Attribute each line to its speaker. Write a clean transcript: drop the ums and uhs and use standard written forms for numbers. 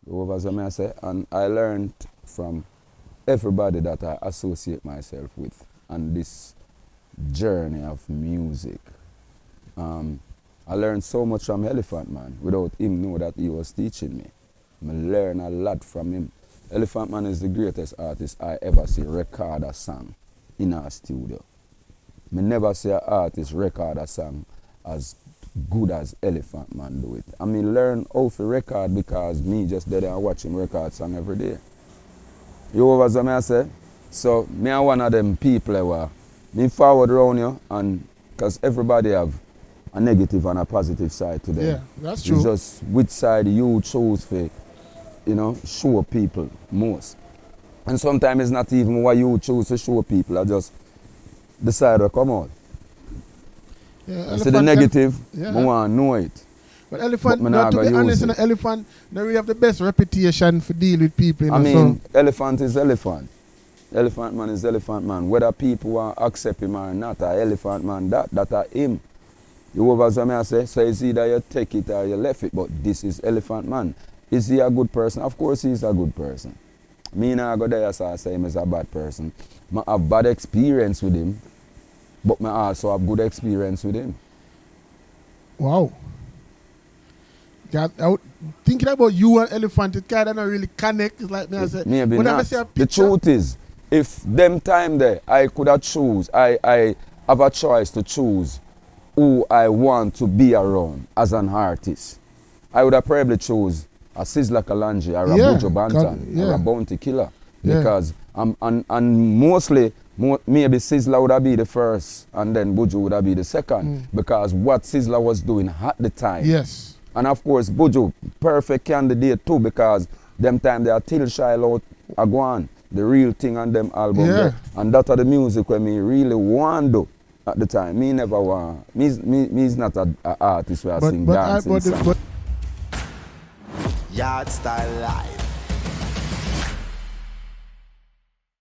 Speaker 1: Over as I say, and I learned from everybody that I associate myself with on this journey of music. I learned so much from Elephant Man without him know that he was teaching me. I learned a lot from him. Elephant Man is the greatest artist I ever see record a song in our studio. I never see an artist record a song as good as Elephant Man do it. I mean, learn how to record because me just there and watch him record song every day. You over what I say? So me are one of them people where me forward around you, and because everybody have a negative and a positive side to them.
Speaker 2: Yeah, that's true.
Speaker 1: It's just which side you choose for, show people most. And sometimes it's not even what you choose to show people, I just decide to come out.
Speaker 2: Yeah,
Speaker 1: I see the negative,
Speaker 2: yeah.
Speaker 1: I want to know it.
Speaker 2: But Elephant,
Speaker 1: But
Speaker 2: to be honest, Elephant, they really have the best reputation for deal with people.
Speaker 1: I mean, Elephant is Elephant. Elephant Man is Elephant Man. Whether people want to accept him or not, Elephant Man, that are him. You over what I say? So it's either you take it or you left it, but this is Elephant Man. Is he a good person? Of course he's a good person. Me and I go there so I say him is a bad person. I have bad experience with him, but I also have good experience with him.
Speaker 2: Wow. Thinking about you and Elephant, it kind of not really connect. It's like me, I say,
Speaker 1: maybe not. The truth is, if them time there, I could have choose, I have a choice to choose who I want to be around as an artist. I would have probably choose a Sizzla Kalonji or a Bugle An9ted or a Bounty Killer. Because, and mostly, maybe Sizzla would have been the first and then Buju would have been the second. Because what Sizzla was doing at the time.
Speaker 2: Yes.
Speaker 1: And of course, Buju, perfect candidate too, because them time they are till shy out a go on, the real thing on them album.
Speaker 2: Yeah.
Speaker 1: And that are the music where me really want to do at the time. Me never want. Me's not an artist where I sing dancing songs.
Speaker 3: Yardstyle live.